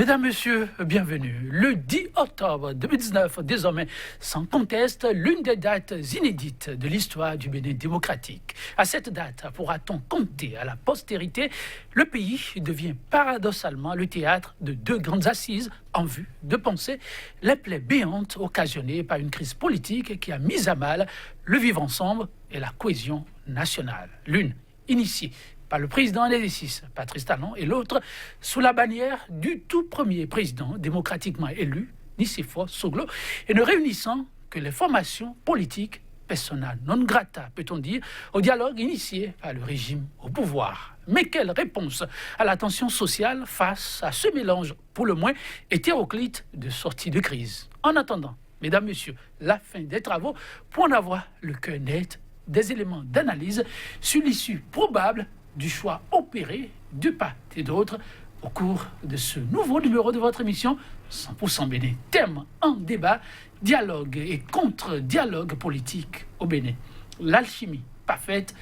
Mesdames, Messieurs, bienvenue. Le 10 octobre 2019, désormais sans conteste, l'une des dates inédites de l'histoire du Bénin démocratique. À cette date, pourra-t-on compter à la postérité, le pays devient paradoxalement le théâtre de deux grandes assises en vue de penser les plaies béantes occasionnées par une crise politique qui a mis à mal le vivre ensemble et la cohésion nationale. L'une initiée par le président en exercice, Patrice Talon, et l'autre sous la bannière du tout premier président démocratiquement élu, Nicéphore Soglo, et ne réunissant que les formations politiques personnelles non grata, peut-on dire, au dialogue initié par le régime au pouvoir. Mais quelle réponse à la tension sociale face à ce mélange, pour le moins hétéroclite, de sortie de crise? En attendant, mesdames, messieurs, la fin des travaux pour en avoir le cœur net, des éléments d'analyse sur l'issue probable du choix opéré de part et d'autre au cours de ce nouveau numéro de votre émission 100% Bénin. Thème en débat, dialogue et contre-dialogue politique au Bénin. L'alchimie parfaite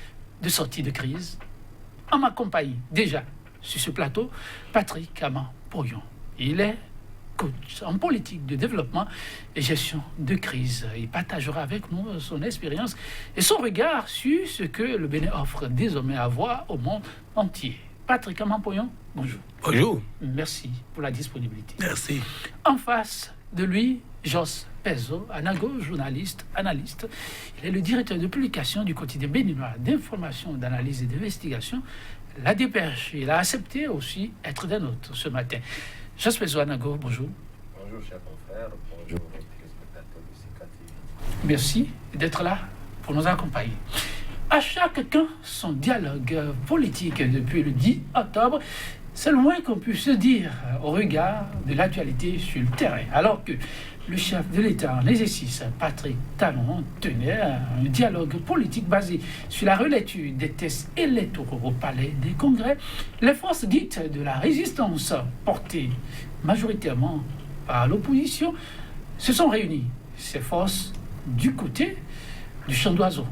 de sortie de crise. En ma compagnie, déjà sur ce plateau, Patrick Aman-Poyon. Il est coach en politique de développement et gestion de crise. Il partagera avec nous son expérience et son regard sur ce que le Bénin offre désormais à voir au monde entier. Patrick Aman-Poyon, bonjour. Bonjour. Merci pour la disponibilité. Merci. En face de lui, Jos Pezo, Anago, journaliste, analyste. Il est le directeur de publication du quotidien béninois d'information, d'analyse et d'investigation, La Dépêche. Il a accepté aussi être des nôtres ce matin. Jos Pezo, Anago, bonjour. Bonjour, chers confrères. Bonjour, téléspectateurs de CKTV. Merci d'être là pour nous accompagner. À chacun son dialogue politique depuis le 10 octobre. C'est le moins qu'on puisse se dire au regard de l'actualité sur le terrain. Alors que le chef de l'État en exercice, Patrick Talon, tenait un dialogue politique basé sur la relecture des tests électoraux au palais des congrès, les forces dites de la résistance, portées majoritairement par l'opposition, se sont réunies. Ces forces du côté du champ d'oiseaux,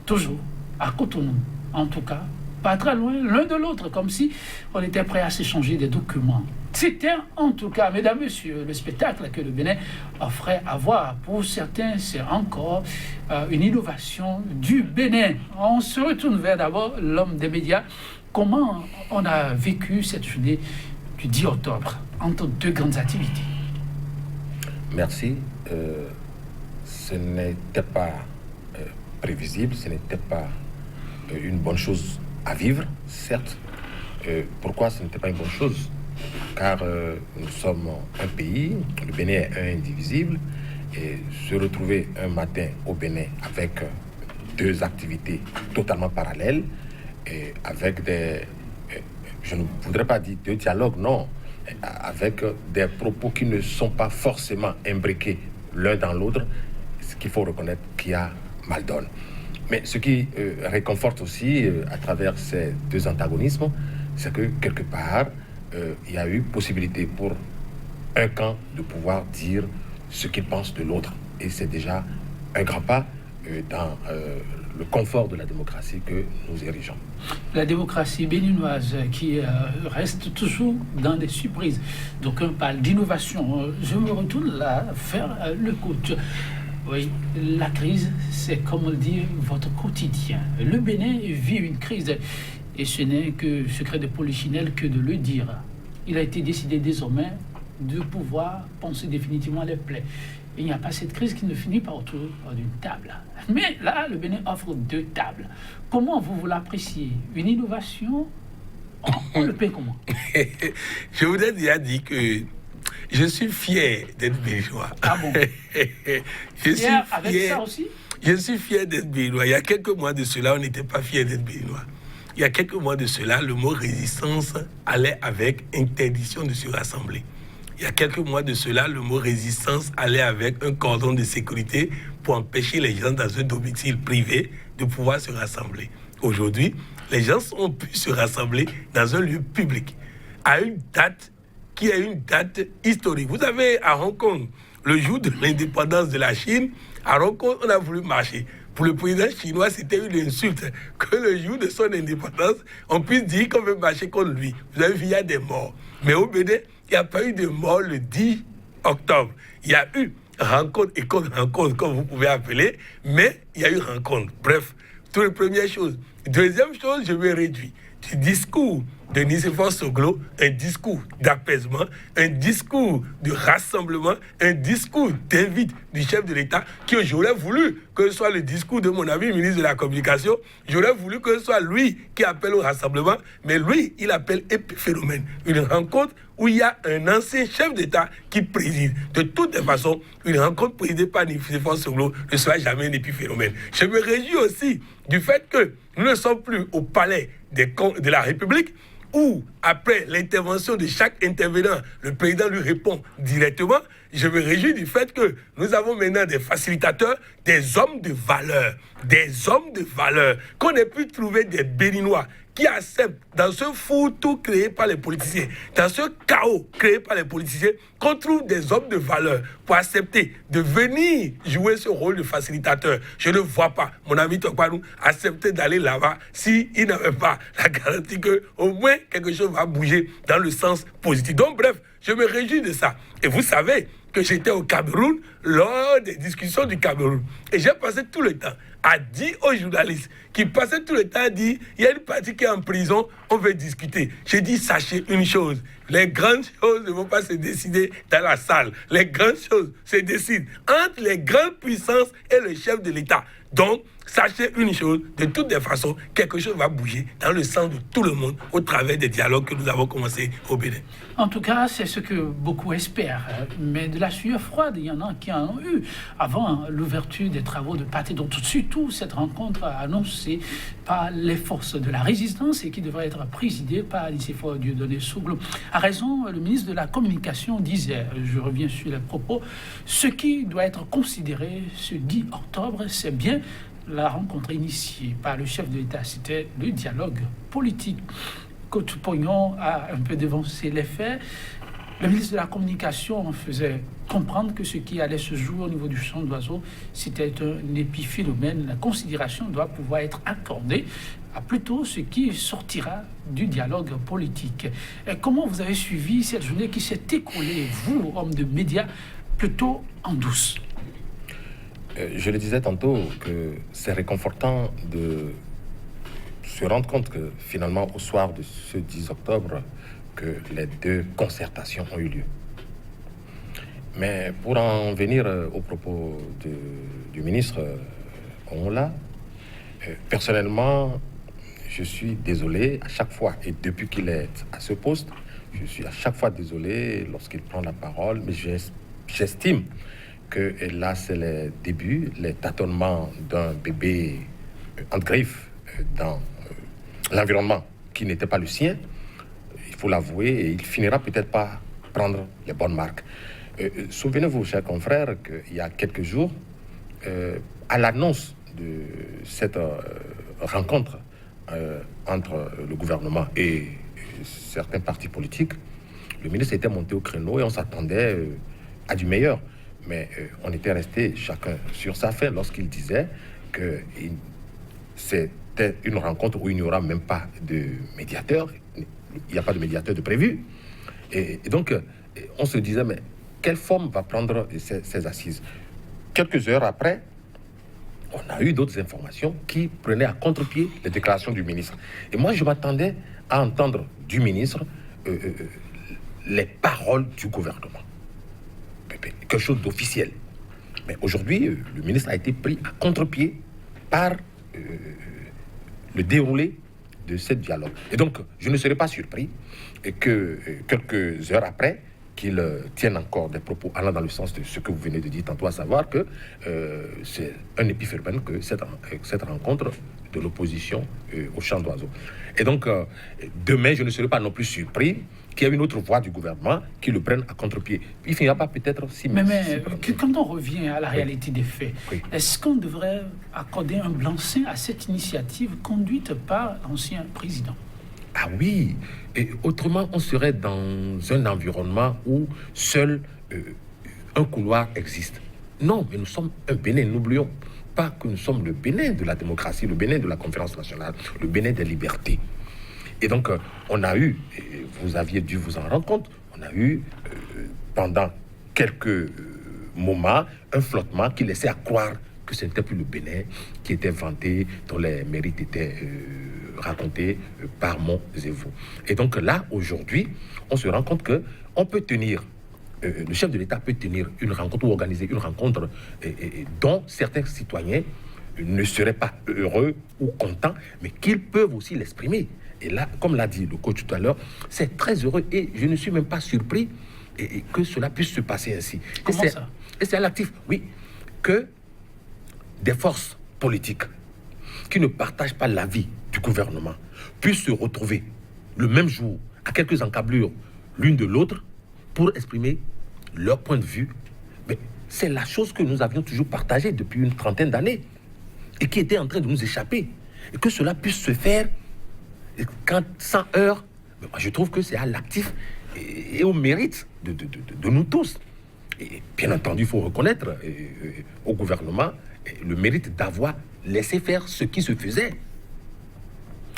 toujours à Cotonou, en tout cas, pas très loin l'un de l'autre, comme si on était prêt à s'échanger des documents. C'était en tout cas, mesdames, messieurs, le spectacle que le Bénin offrait à voir. Pour certains, c'est encore une innovation du Bénin. On se retourne vers d'abord l'homme des médias. Comment on a vécu cette journée du 10 octobre entre deux grandes activités? Merci. Ce n'était pas prévisible, ce n'était pas une bonne chose à vivre, certes. Pourquoi ce n'était pas une bonne chose? Car nous sommes un pays, le Bénin est un indivisible, et se retrouver un matin au Bénin avec deux activités totalement parallèles, et avec je ne voudrais pas dire deux dialogues, non, avec des propos qui ne sont pas forcément imbriqués l'un dans l'autre, ce qu'il faut reconnaître qu'il y a mal donne. Mais ce qui réconforte aussi à travers ces deux antagonismes, c'est que quelque part, il y a eu possibilité pour un camp de pouvoir dire ce qu'il pense de l'autre. Et c'est déjà un grand pas dans le confort de la démocratie que nous érigeons. La démocratie béninoise qui reste toujours dans des surprises. Donc on parle d'innovation. Je me retourne là faire le coach. Oui, la crise, c'est comme on le dit, votre quotidien. Le Bénin vit une crise et ce n'est que secret de polichinelle que de le dire. Il a été décidé désormais de pouvoir penser définitivement les plaies. Il n'y a pas cette crise qui ne finit pas autour d'une table. Mais là, le Bénin offre deux tables. Comment vous l'appréciez? Une innovation? On le paie comment? Je voudrais déjà dire que je suis fier d'être béninois. Ah bon? Fier avec ça aussi? Je suis fier d'être béninois. Il y a quelques mois de cela, on n'était pas fier d'être béninois. Il y a quelques mois de cela, le mot résistance allait avec interdiction de se rassembler. Il y a quelques mois de cela, le mot résistance allait avec un cordon de sécurité pour empêcher les gens dans un domicile privé de pouvoir se rassembler. Aujourd'hui, les gens ont pu se rassembler dans un lieu public à une date qui est une date historique. Vous savez, à Hong Kong, le jour de l'indépendance de la Chine, à Hong Kong, on a voulu marcher. Pour le président chinois, c'était une insulte que le jour de son indépendance, on puisse dire qu'on veut marcher contre lui. Vous avez vu, il y a des morts. Mais au Bénin, il n'y a pas eu de mort le 10 octobre. Il y a eu rencontre et contre-rencontre, comme vous pouvez appeler, mais il y a eu rencontre. Bref, toutes les premières choses. Deuxième chose, je vais réduire du discours de Nicéphore Soglo, un discours d'apaisement, un discours de rassemblement, un discours d'invite du chef de l'État que j'aurais voulu que ce soit le discours de mon ami ministre de la Communication. J'aurais voulu que ce soit lui qui appelle au rassemblement, mais lui, il appelle épiphénomène. Une rencontre où il y a un ancien chef d'État qui préside. De toutes les façons, une rencontre présidée par Nicéphore Soglo ne sera jamais un épiphénomène. Je me réjouis aussi du fait que nous ne sommes plus au palais de la République, où, après l'intervention de chaque intervenant, le président lui répond directement. Je me réjouis du fait que nous avons maintenant des facilitateurs, des hommes de valeur, qu'on ait pu trouver des Béninois qui acceptent, dans ce fourre-tout créé par les politiciens, dans ce chaos créé par les politiciens, qu'on trouve des hommes de valeur pour accepter de venir jouer ce rôle de facilitateur. Je ne vois pas mon ami Tokpanou accepter d'aller là-bas s'il n'avait pas la garantie qu'au moins quelque chose va bouger dans le sens positif. Donc bref, je me réjouis de ça. Et vous savez que j'étais au Cameroun lors des discussions du Cameroun. Et j'ai passé tout le temps à dire aux journalistes qui passaient tout le temps à dire il y a une partie qui est en prison, on veut discuter. J'ai dit, sachez une chose, les grandes choses ne vont pas se décider dans la salle. Les grandes choses se décident entre les grandes puissances et le chef de l'État. Donc, sachez une chose, de toutes les façons, quelque chose va bouger dans le sens de tout le monde au travers des dialogues que nous avons commencés au Bénin. En tout cas, c'est ce que beaucoup espèrent. Mais de la sueur froide, il y en a qui en ont eu avant l'ouverture des travaux de Pathé. Donc, surtout, cette rencontre annoncée par les forces de la résistance et qui devrait être présidée par Nicéphore Dieudonné Soglo. À raison, le ministre de la Communication disait, je reviens sur les propos, ce qui doit être considéré ce 10 octobre, c'est bien la rencontre initiée par le chef de l'État, c'était le dialogue politique. Côte Pognon a un peu dévancé les faits. Le ministre de la Communication faisait comprendre que ce qui allait se jouer au niveau du chant d'oiseaux, c'était un épiphénomène. La considération doit pouvoir être accordée à plutôt ce qui sortira du dialogue politique. Et comment vous avez suivi cette journée qui s'est écoulée, vous, homme de médias, plutôt en douce? Je le disais tantôt que c'est réconfortant de se rendre compte que finalement, au soir de ce 10 octobre, que les deux concertations ont eu lieu. Mais pour en venir aux propos du ministre Ongola, personnellement, je suis désolé à chaque fois, et depuis qu'il est à ce poste, je suis à chaque fois désolé lorsqu'il prend la parole, mais j'estime que là, c'est le début, les tâtonnements d'un bébé en griffe dans l'environnement qui n'était pas le sien. Il faut l'avouer, et il finira peut-être par prendre les bonnes marques. Souvenez-vous, chers confrères, qu'il y a quelques jours, à l'annonce de cette rencontre entre le gouvernement et certains partis politiques, le ministre était monté au créneau et on s'attendait à du meilleur. Mais on était resté chacun sur sa faim lorsqu'il disait que c'était une rencontre où il n'y aura même pas de médiateur. Il n'y a pas de médiateur de prévu. Et donc, on se disait, mais quelle forme va prendre ces assises? Quelques heures après, on a eu d'autres informations qui prenaient à contre-pied les déclarations du ministre. Et moi, je m'attendais à entendre du ministre les paroles du gouvernement. Quelque chose d'officiel. Mais aujourd'hui, le ministre a été pris à contre-pied par le déroulé de ce dialogue. Et donc, je ne serais pas surpris que quelques heures après, qu'il tienne encore des propos allant dans le sens de ce que vous venez de dire tantôt, à savoir que c'est un épiphénomène que cette rencontre de l'opposition au chant d'oiseaux. Et donc, demain, je ne serai pas non plus surpris qu'il y ait une autre voix du gouvernement qui le prenne à contre-pied. Il finira pas peut-être si... Mais quand on revient à la réalité des faits, est-ce qu'on devrait accorder un blanc-seing à cette initiative conduite par l'ancien président? Ah oui, et autrement, on serait dans un environnement où seul un couloir existe. Non, mais nous sommes un Bénin, n'oublions pas que nous sommes le Bénin de la démocratie, le Bénin de la conférence nationale, le Bénin des libertés. Et donc, on a eu, et vous aviez dû vous en rendre compte, on a eu, pendant quelques moments, un flottement qui laissait à croire que ce n'était plus le Bénin qui était vanté, dont les mérites étaient racontés par Monts-et-Vaux. Et donc là, aujourd'hui, on se rend compte qu'on peut tenir, le chef de l'État peut tenir une rencontre ou organiser une rencontre dont certains citoyens ne seraient pas heureux ou contents, mais qu'ils peuvent aussi l'exprimer. Et là, comme l'a dit le coach tout à l'heure, c'est très heureux et je ne suis même pas surpris et que cela puisse se passer ainsi. Comment ça? Et c'est à l'actif, oui, que des forces politiques qui ne partagent pas l'avis du gouvernement puissent se retrouver le même jour, à quelques encablures l'une de l'autre, pour exprimer leur point de vue. Mais c'est la chose que nous avions toujours partagée depuis une trentaine d'années et qui était en train de nous échapper. Et que cela puisse se faire sans heurts, je trouve que c'est à l'actif et au mérite de nous tous. Et bien entendu, il faut reconnaître au gouvernement le mérite d'avoir laissé faire ce qui se faisait.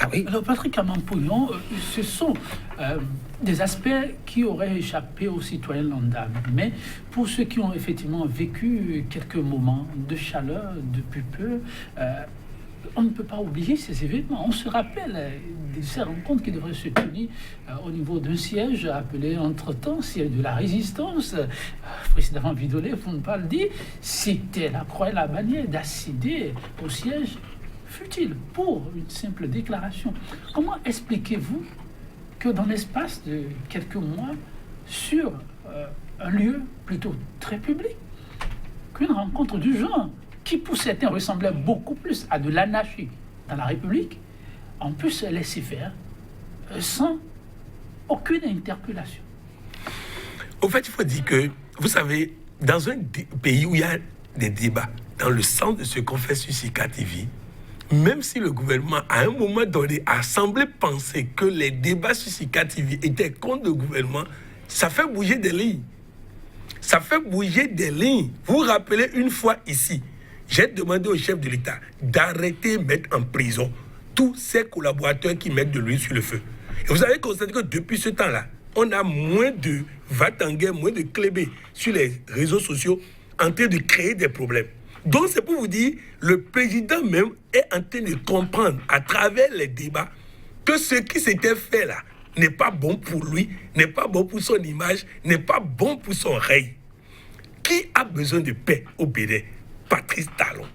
Ah oui. Alors, Patrick Amampouillon, ce sont des aspects qui auraient échappé aux citoyens lambda. Mais pour ceux qui ont effectivement vécu quelques moments de chaleur depuis peu, on ne peut pas oublier ces événements. On se rappelle de ces rencontres qui devraient se tenir au niveau d'un siège appelé entre-temps siège de la résistance. Précédemment Vidolé, pour ne pas le dire, c'était la croix et la bannière d'accéder au siège futile pour une simple déclaration. Comment expliquez-vous que dans l'espace de quelques mois, sur un lieu plutôt très public, qu'une rencontre du genre, qui pour certains ressemblait beaucoup plus à de l'anarchie dans la République, on peut se laisser faire sans aucune interpellation? Au fait, il faut dire que, vous savez, dans un pays où il y a des débats, dans le sens de ce qu'on fait sur Sika TV, même si le gouvernement, à un moment donné, a semblé penser que les débats sur Sika TV étaient contre le gouvernement, ça fait bouger des lignes. Ça fait bouger des lignes. Vous vous rappelez une fois ici, j'ai demandé au chef de l'État d'arrêter de mettre en prison tous ses collaborateurs qui mettent de l'huile sur le feu. Et vous avez constaté que depuis ce temps-là, on a moins de va-t-en-guerre, moins de clébés sur les réseaux sociaux en train de créer des problèmes. Donc c'est pour vous dire, le président même est en train de comprendre à travers les débats que ce qui s'était fait là n'est pas bon pour lui, n'est pas bon pour son image, n'est pas bon pour son règne. Qui a besoin de paix au Bénin? Patrice Talon.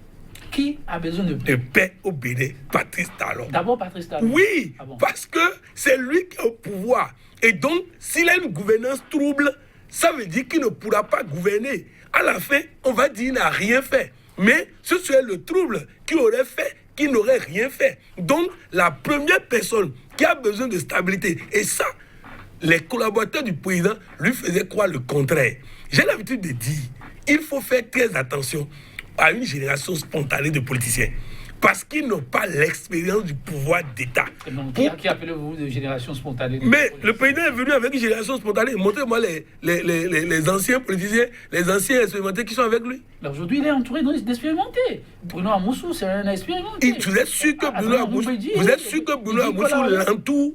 Qui a besoin de paix au Bénin? Patrice Talon. D'abord Patrice Talon. Oui, ah bon. Parce que c'est lui qui est au pouvoir. Et donc, s'il a une gouvernance trouble, ça veut dire qu'il ne pourra pas gouverner. À la fin, on va dire qu'il n'a rien fait. Mais ce serait le trouble qu'il aurait fait, qu'il n'aurait rien fait. Donc, la première personne qui a besoin de stabilité, et ça, les collaborateurs du président lui faisaient croire le contraire. J'ai l'habitude de dire, il faut faire très attention à une génération spontanée de politiciens. Parce qu'ils n'ont pas l'expérience du pouvoir d'État. Qui appelez-vous de génération spontanée? Mais le président est venu avec une génération spontanée. Montrez-moi les anciens politiciens, les anciens expérimentés qui sont avec lui. Aujourd'hui, il est entouré d'expérimentés. Bruno Amoussou, c'est un expérimenté. Vous êtes sûr que Bruno Amoussou l'entoure?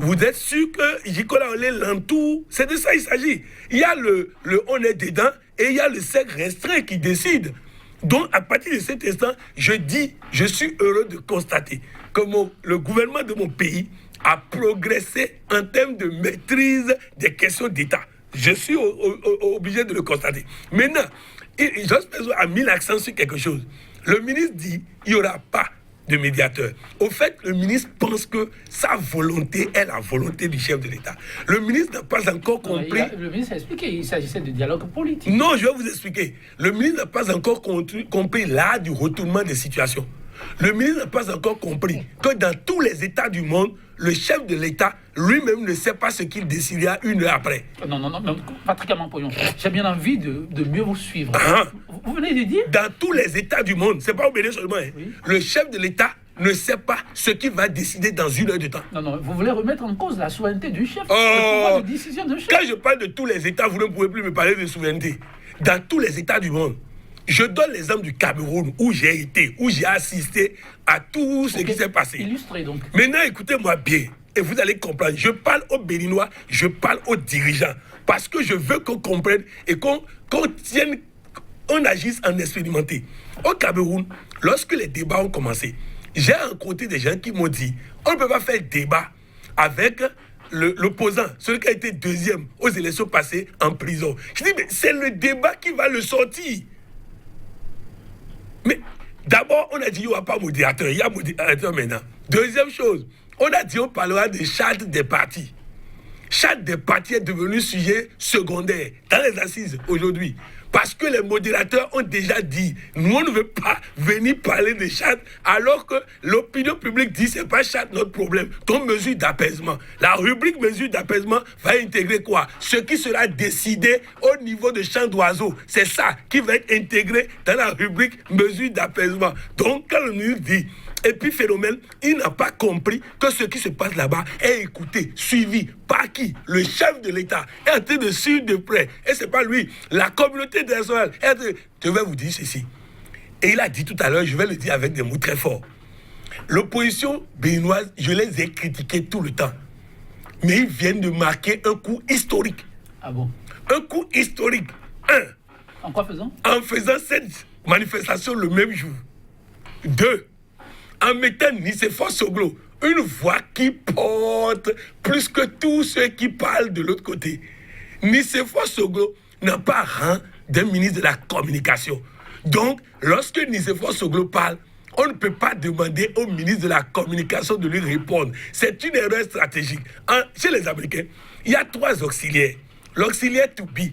Vous êt sûr que Jikola Olé l'entoure? C'est de ça il s'agit. Il y a le on est dedans et il y a le cercle restreint qui décide. Donc, à partir de cet instant, je suis heureux de constater que le gouvernement de mon pays a progressé en termes de maîtrise des questions d'État. Je suis obligé de le constater. Maintenant, Jospin a mis l'accent sur quelque chose. Le ministre dit qu'il n'y aura pas de médiateur. Au fait, le ministre pense que sa volonté est la volonté du chef de l'État. Le ministre n'a pas encore compris... Le ministre a expliqué qu'il s'agissait de dialogue politique. Non, je vais vous expliquer. Le ministre n'a pas encore compris l'art du retournement des situations. Le ministre n'a pas encore compris que dans tous les États du monde, le chef de l'État lui-même ne sait pas ce qu'il décidera une heure après. Non, Patrick Amampouillon, j'ai bien envie de mieux vous suivre. Vous venez de dire? Dans tous les États du monde, c'est pas au Bénin seulement, oui. Le chef de l'État ne sait pas ce qu'il va décider dans une heure de temps. Non, vous voulez remettre en cause la souveraineté du chef, le pouvoir de décision du chef. Quand je parle de tous les États, vous ne pouvez plus me parler de souveraineté. Dans tous les États du monde, je donne l'exemple du Cameroun, où j'ai été, où j'ai assisté à tout ce qui s'est passé. Illustré donc. Maintenant, écoutez-moi bien. et vous allez comprendre. Je parle aux Béninois, je parle aux dirigeants. Parce que je veux qu'on comprenne et qu'on agisse en expérimenté. Au Cameroun, lorsque les débats ont commencé, j'ai rencontré des gens qui m'ont dit on ne peut pas faire débat avec l'opposant, celui qui a été deuxième aux élections passées en prison. Je dis, mais c'est le débat qui va le sortir. Mais d'abord, on a dit, il n'y aura pas modérateur. Il y a modérateur maintenant. Deuxième chose, on a dit, on parlera des chartes des partis. Charte des partis est devenu sujet secondaire dans les assises aujourd'hui. Parce que les modérateurs ont déjà dit, nous on ne veut pas venir parler de charte alors que l'opinion publique dit c'est pas charte notre problème. Donc mesure d'apaisement. La rubrique mesure d'apaisement va intégrer quoi? Ce qui sera décidé au niveau de champ d'oiseaux. C'est ça qui va être intégré dans la rubrique mesure d'apaisement. Donc quand le ministre dit épiphénomène, il n'a pas compris que ce qui se passe là-bas est écouté, suivi par qui? Le chef de l'État est en train de suivre de près. Et c'est pas lui. La communauté internationale est en train de... Je vais vous dire ceci. Et il a dit tout à l'heure, je vais le dire avec des mots très forts. L'opposition béninoise, je les ai critiqués tout le temps. Mais ils viennent de marquer un coup historique. Ah bon? Un coup historique. En quoi faisant? En faisant cette manifestation le même jour. 2. En mettant Nicéphore Soglo, une voix qui porte plus que tous ceux qui parlent de l'autre côté. Nicéphore Soglo n'a pas rang d'un ministre de la communication. Donc, lorsque Nicéphore Soglo parle, on ne peut pas demander au ministre de la communication de lui répondre. C'est une erreur stratégique. Chez les Américains, il y a 3 auxiliaires. L'auxiliaire to be,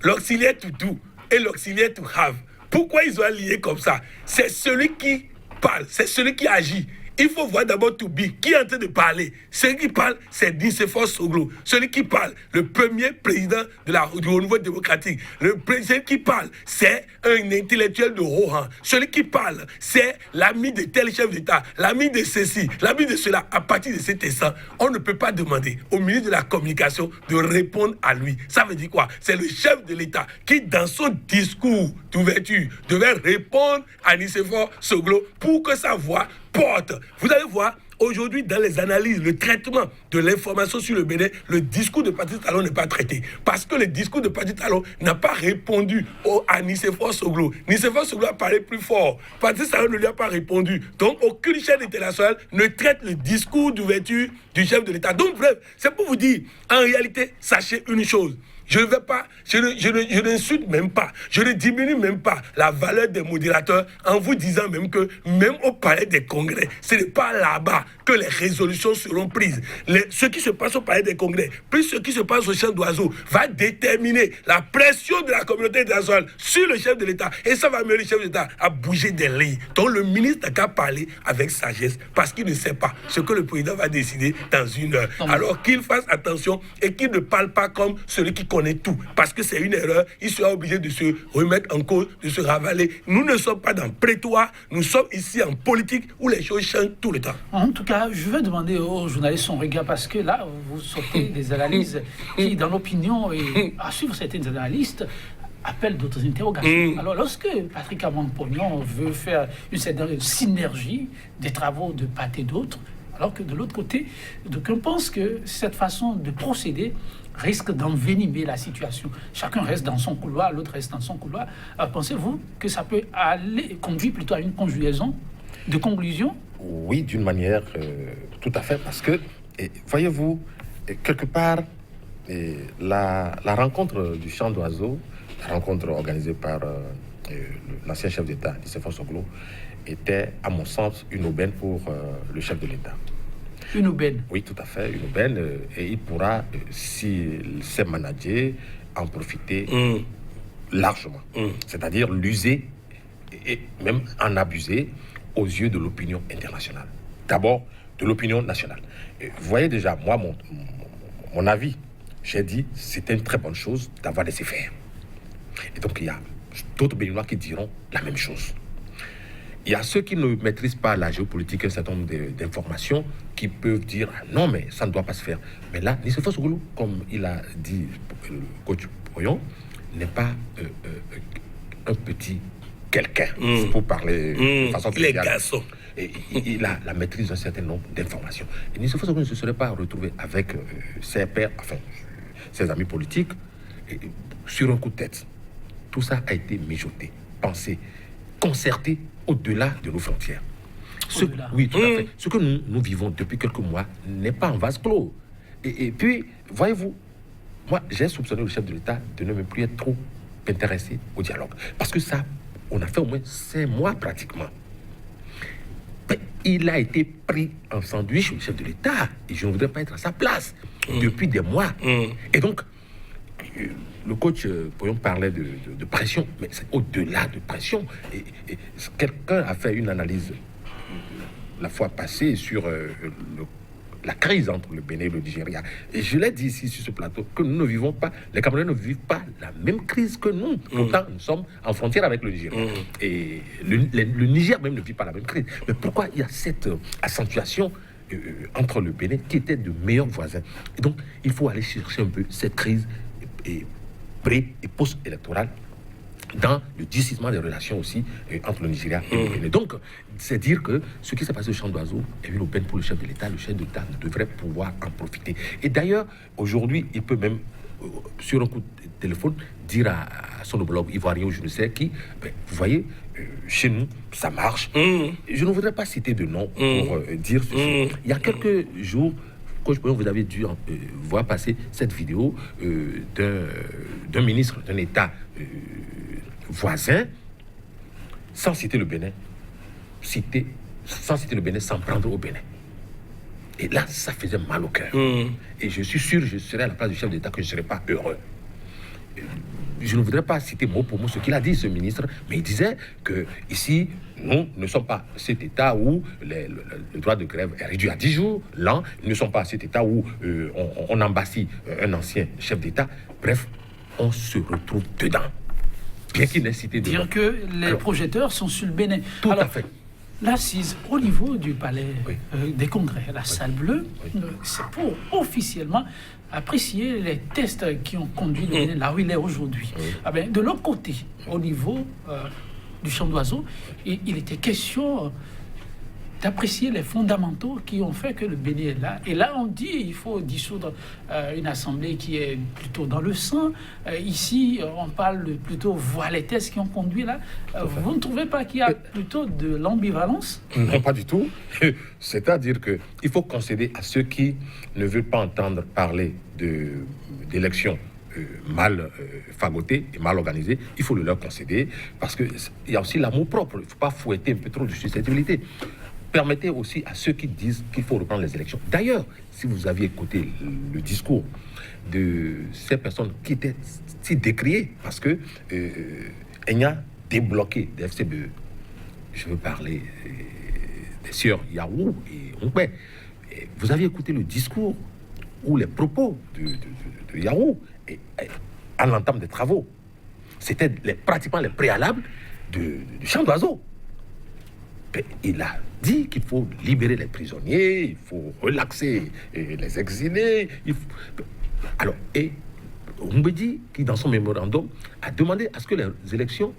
l'auxiliaire to do et l'auxiliaire to have. Pourquoi ils ont allié comme ça? C'est celui qui parle, c'est celui qui agit. Il faut voir d'abord to be, qui est en train de parler. Celui qui parle, c'est Nicéphore Soglo. Celui qui parle, le premier président du renouveau démocratique. Le président qui parle, c'est un intellectuel de haut rang. Celui qui parle, c'est l'ami de tel chef d'État, l'ami de ceci, l'ami de cela. À partir de cet instant, on ne peut pas demander au ministre de la Communication de répondre à lui. Ça veut dire quoi? C'est le chef de l'État qui, dans son discours d'ouverture, devait répondre à Nicéphore Soglo pour que sa voix porte. Vous allez voir, aujourd'hui, dans les analyses, le traitement de l'information sur le Bénin, le discours de Patrice Talon n'est pas traité. Parce que le discours de Patrice Talon n'a pas répondu à Nicéphore Soglo. Nicéphore Soglo a parlé plus fort. Patrice Talon ne lui a pas répondu. Donc, aucune chaîne internationale ne traite le discours d'ouverture du chef de l'État. Donc, bref, c'est pour vous dire, en réalité, sachez une chose. Je ne vais pas, je n'insulte même pas, je ne diminue même pas la valeur des modérateurs en vous disant même que même au palais des congrès, ce n'est pas là-bas que les résolutions seront prises. Ce qui se passe au palais des congrès, plus ce qui se passe au champ d'oiseaux, va déterminer la pression de la communauté internationale sur le chef de l'État. Et ça va amener le chef de l'État à bouger des lignes. Donc le ministre n'a qu'à parler avec sagesse parce qu'il ne sait pas ce que le président va décider dans une heure. Alors qu'il fasse attention et qu'il ne parle pas comme celui qui connaît tout, parce que c'est une erreur, il sera obligé de se remettre en cause, de se ravaler. Nous ne sommes pas dans prétoire, nous sommes ici en politique où les choses changent tout le temps. En tout cas, je vais demander aux journalistes son regard, parce que là, vous sortez des analyses qui, dans l'opinion, et à suivre certaines analystes, appellent d'autres interrogations. Alors, lorsque Patrick Amon-Pognon veut faire une certaine synergie des travaux de part et d'autre, alors que de l'autre côté, d'aucuns pensent que cette façon de procéder risque d'envenimer la situation. Chacun reste dans son couloir, l'autre reste dans son couloir. Pensez-vous que ça peut conduire plutôt à une conjugaison de conclusions? Oui, d'une manière tout à fait, parce que, voyez-vous, quelque part, la rencontre du champ d'oiseaux, la rencontre organisée par l'ancien chef d'État, Nicéphore Soglo, était, à mon sens, une aubaine pour le chef de l'État. Une aubaine? Oui, tout à fait, une aubaine. Et il pourra, s'il sait manager, en profiter largement. C'est-à-dire l'user et même en abuser aux yeux de l'opinion internationale. D'abord, de l'opinion nationale. Et vous voyez déjà, moi, mon avis, j'ai dit, c'était une très bonne chose d'avoir laissé faire. Et donc, il y a d'autres Béninois qui diront la même chose. Il y a ceux qui ne maîtrisent pas la géopolitique, un certain nombre d'informations, qui peuvent dire « Non, mais ça ne doit pas se faire ». Mais là, Nicéphore Soglo, comme il a dit le coach Poyon, n'est pas un petit quelqu'un, pour parler de façon il est garçon. il a la maîtrise d'un certain nombre d'informations. Et il se faut que ne se serait pas retrouvé avec ses pairs, enfin, ses amis politiques, sur un coup de tête. Tout ça a été mijoté, pensé, concerté au-delà de nos frontières. Oui, tout à fait. Ce que nous vivons depuis quelques mois n'est pas en vase clos. Et puis, voyez-vous, moi, j'ai soupçonné le chef de l'État de ne même plus être trop intéressé au dialogue. Parce que ça, on a fait au moins 5 mois pratiquement. Mais il a été pris en sandwich, le chef de l'État, et je ne voudrais pas être à sa place depuis des mois. Et donc, le coach, pourrions parler de pression, mais c'est au-delà de pression. Et quelqu'un a fait une analyse la fois passée sur la crise entre le Bénin et le Nigeria. Et je l'ai dit ici sur ce plateau, que nous ne vivons pas, les Camerounais ne vivent pas la même crise que nous. Pourtant, nous sommes en frontière avec le Nigeria. Et le Niger même ne vit pas la même crise. Mais pourquoi il y a cette accentuation entre le Bénin, qui était de meilleurs voisins? Et donc, il faut aller chercher un peu cette crise pré- et post-électorale dans le durcissement des relations aussi entre le Nigeria et le Bénin. Donc, c'est dire que ce qui s'est passé au Champ d'Oiseaux est une aubaine pour le chef de l'État. Le chef de l'État devrait pouvoir en profiter. Et d'ailleurs, aujourd'hui, il peut même, sur un coup de téléphone, dire à son homologue ivoirien ou je ne sais qui, vous voyez, chez nous, ça marche. Je ne voudrais pas citer de nom pour dire ceci. Il y a quelques jours, Coach Boyon, vous avez dû voir passer cette vidéo d'un ministre d'un État voisin, sans citer le Bénin, sans citer le Bénin, sans prendre au Bénin. Et là, ça faisait mal au cœur. Et je suis sûr, je serais à la place du chef d'État, que je ne serais pas heureux. Je ne voudrais pas citer mot pour mot ce qu'il a dit, ce ministre, mais il disait que ici, nous ne sommes pas cet État où le droit de grève est réduit à 10 jours l'an. Nous ne sommes pas cet État où on embastit un ancien chef d'État. Bref, on se retrouve dedans. Bien qu'il n'ait cité de Dire que les projecteurs sont sur le Bénin. Tout à fait. L'assise au niveau du palais des congrès, la salle bleue, c'est pour officiellement apprécier les tests qui ont conduit le Bénin là où il est aujourd'hui. De l'autre côté, au niveau du Champ d'Oiseaux, il était question d'apprécier les fondamentaux qui ont fait que le Bénin est là. Et là, on dit qu'il faut dissoudre une assemblée qui est plutôt dans le sang. Ici, on parle plutôt voir les tests qui ont conduit là. Vous ne trouvez pas qu'il y a plutôt de l'ambivalence? Non, pas du tout. C'est-à-dire qu'il faut concéder à ceux qui ne veulent pas entendre parler d'élections mal fagotées et mal organisées. Il faut le leur concéder parce qu'il y a aussi l'amour propre. Il ne faut pas fouetter un peu trop de susceptibilité. Permettez aussi à ceux qui disent qu'il faut reprendre les élections. D'ailleurs, si vous aviez écouté le discours de ces personnes qui étaient si décriées, parce que Enya débloqué des FCBE, je veux parler des sœurs Yahou et Ongbe, vous aviez écouté le discours ou les propos de Yahou à l'entame des travaux. C'était pratiquement les préalables du Champ d'Oiseaux. Il a dit qu'il faut libérer les prisonniers, il faut relaxer les exilés. Alors, et Mbedi, qui dans son mémorandum, a demandé à ce que les élections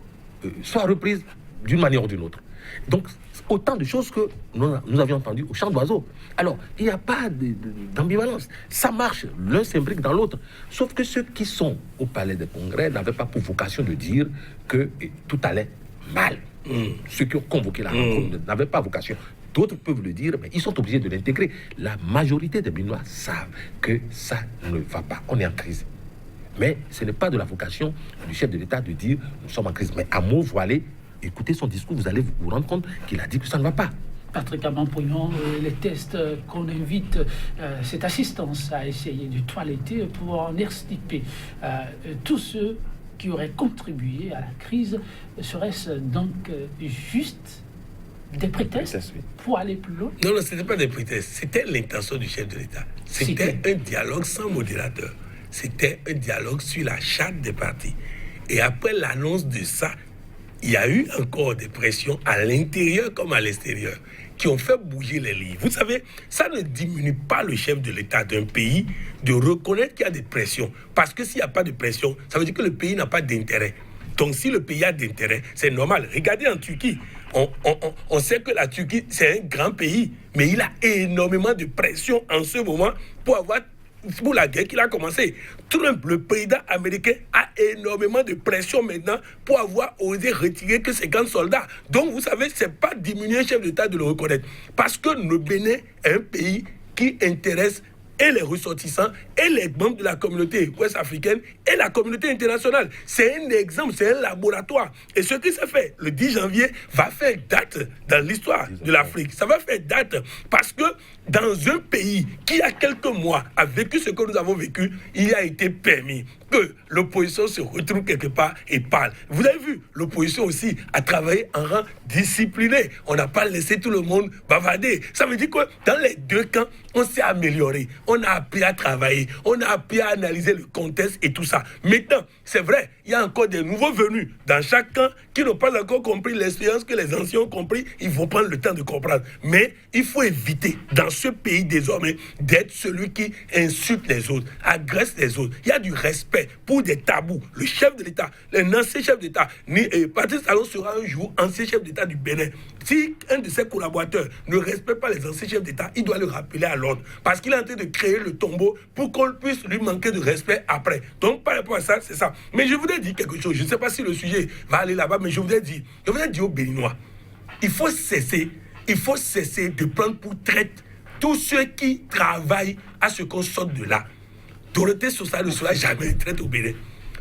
soient reprises d'une manière ou d'une autre. Donc, autant de choses que nous avions entendues au Champ d'Oiseaux. Alors, il n'y a pas d'ambivalence. Ça marche, l'un s'imbrique dans l'autre. Sauf que ceux qui sont au Palais des Congrès n'avaient pas pour vocation de dire que tout allait mal. Ceux qui ont convoqué la rencontre n'avaient pas vocation. D'autres peuvent le dire, mais ils sont obligés de l'intégrer. La majorité des Béninois savent que ça ne va pas. On est en crise. Mais ce n'est pas de la vocation du chef de l'État de dire nous sommes en crise. Mais à mots voilés, écoutez son discours, vous allez vous rendre compte qu'il a dit que ça ne va pas. Patrick Amampognon, les tests qu'on invite cette assistance à essayer de toiletter pour en extirper tous ceux qui auraient contribué à la crise, serait-ce donc juste des prétextes pour aller plus loin? Non, ce n'était pas des prétextes. C'était l'intention du chef de l'État. C'était un dialogue sans modérateur. C'était un dialogue sur la charte des partis. Et après l'annonce de ça, il y a eu encore des pressions à l'intérieur comme à l'extérieur qui ont fait bouger les lignes. Vous savez, ça ne diminue pas le chef de l'État d'un pays de reconnaître qu'il y a des pressions. Parce que s'il n'y a pas de pression, ça veut dire que le pays n'a pas d'intérêt. Donc si le pays a d'intérêt, c'est normal. Regardez en Turquie, On sait que la Turquie, c'est un grand pays, mais il a énormément de pression en ce moment pour la guerre qu'il a commencé. Trump, le président américain, a énormément de pression maintenant pour avoir osé retirer que 50 soldats. Donc, vous savez, ce n'est pas diminuer un chef d'État de le reconnaître. Parce que le Bénin est un pays qui intéresse et les ressortissants et les membres de la communauté ouest-africaine et la communauté internationale. C'est un exemple, c'est un laboratoire. Et ce qui s'est fait le 10 janvier va faire date dans l'histoire de l'Afrique. Ça va faire date parce que dans un pays qui, il y a quelques mois, a vécu ce que nous avons vécu, il a été permis que l'opposition se retrouve quelque part et parle. Vous avez vu, l'opposition aussi a travaillé en rang discipliné. On n'a pas laissé tout le monde bavarder. Ça veut dire que dans les deux camps, on s'est amélioré. On a appris à travailler. On a appris à analyser le contexte et tout ça. Maintenant, c'est vrai, il y a encore des nouveaux venus dans chaque camp qui n'ont pas encore compris l'expérience que les anciens ont compris. Il faut prendre le temps de comprendre. Mais il faut éviter, dans ce pays désormais, d'être celui qui insulte les autres, agresse les autres. Il y a du respect pour des tabous. Le chef de l'État, l'ancien chef d'État, Patrice Talon sera un jour ancien chef d'État du Bénin. Si un de ses collaborateurs ne respecte pas les anciens chefs d'État, il doit le rappeler à l'ordre. Parce qu'il est en train de créer le tombeau pour qu'on puisse lui manquer de respect après. Donc, par rapport à ça, c'est ça. Mais je voudrais dire quelque chose. Je ne sais pas si le sujet va aller là-bas, mais je voudrais dire aux Béninois, il faut cesser de prendre pour traite tous ceux qui travaillent à ce qu'on sorte de là. Dorothée Sosa ne sera jamais traite au Bénin.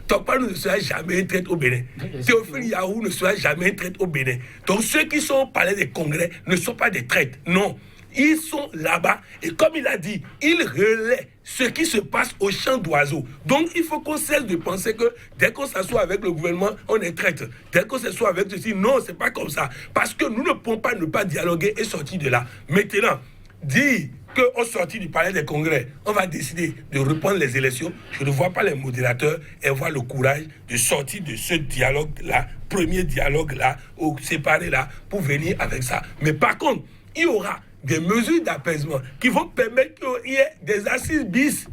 Tokpanou ne sera jamais traite au Bénin. Théophile Yahou ne sera jamais traite au Bénin. Donc ceux qui sont au palais des congrès ne sont pas des traites. Non. Ils sont là-bas et comme il a dit, ils relaient ce qui se passe au champ d'oiseaux. Donc il faut qu'on cesse de penser que dès qu'on s'assoit avec le gouvernement, on est traite. Dès qu'on s'assoit avec ceci, non, c'est pas comme ça. Parce que nous ne pouvons pas ne pas dialoguer et sortir de là. Maintenant, dire qu'au sortir du palais des congrès, on va décider de reprendre les élections, je ne vois pas les modérateurs avoir le courage de sortir de ce dialogue-là, premier dialogue-là, ou séparé-là, pour venir avec ça. Mais par contre, il y aura des mesures d'apaisement qui vont permettre qu'il y ait des assises bis.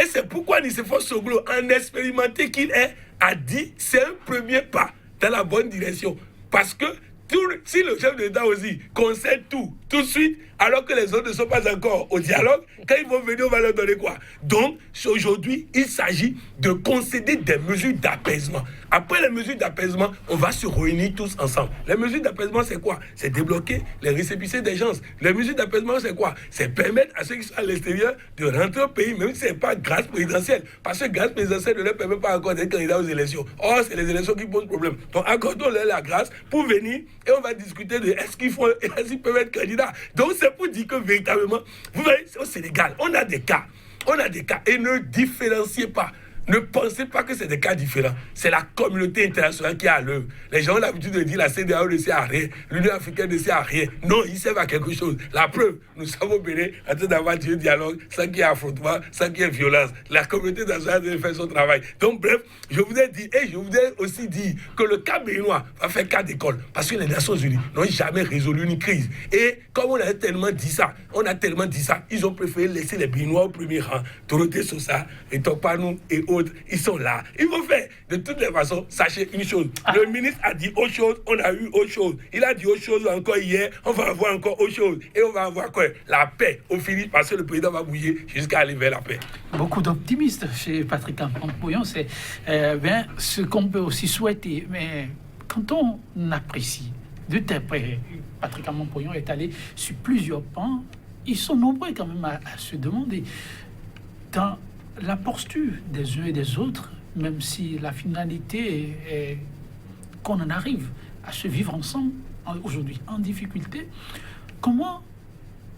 Et c'est pourquoi Nicéphore Soglo, en expérimenté qu'il est, a dit c'est un premier pas dans la bonne direction. Parce que si le chef d'État aussi concède tout de suite, alors que les autres ne sont pas encore au dialogue, quand ils vont venir, on va leur donner quoi? Donc, aujourd'hui, il s'agit de concéder des mesures d'apaisement. Après les mesures d'apaisement, on va se réunir tous ensemble. Les mesures d'apaisement, c'est quoi? C'est débloquer les récépissés des gens. Les mesures d'apaisement, c'est quoi? C'est permettre à ceux qui sont à l'extérieur de rentrer au pays, même si ce n'est pas grâce présidentielle. Parce que grâce présidentielle ne leur permet pas encore d'être candidat aux élections. Or, c'est les élections qui posent problème. Donc, accordons-leur la grâce pour venir et on va discuter de est-ce qu'ils peuvent être candidats. Donc, c'est pour dire que véritablement, vous voyez, au Sénégal, on a des cas et ne différenciez pas. Ne pensez pas que c'est des cas différents. C'est la communauté internationale qui est à l'œuvre. Les gens ont l'habitude de dire la CEDEAO ne sert à rien, l'Union africaine ne sert à rien. Non, ils servent à quelque chose. La preuve, nous sommes au Bénin en train d'avoir un dialogue sans qu'il y ait affrontement, sans qu'il y ait violence. La communauté internationale doit faire son travail. Donc bref, je voudrais dire, et je voudrais aussi dire que le cas béninois va faire cas d'école. Parce que les Nations Unies n'ont jamais résolu une crise. Et comme on a tellement dit ça, ils ont préféré laisser les Béninois au premier rang. Dorothée Sosa, et Tokpanou et autres. Ils sont là. Il faut faire de toutes les façons. Sachez une chose. Le ministre a dit autre chose. On a eu autre chose. Il a dit autre chose encore hier. On va avoir encore autre chose. Et on va avoir quoi? La paix au finish parce que le président va bouger jusqu'à aller vers la paix. Beaucoup d'optimistes chez Patrick Ampouillon. C'est bien ce qu'on peut aussi souhaiter. Mais quand on apprécie de très près, Patrick Ampouillon est allé sur plusieurs pans. Ils sont nombreux quand même à se demander dans la posture des uns et des autres, même si la finalité est qu'on en arrive à se vivre ensemble aujourd'hui en difficulté, comment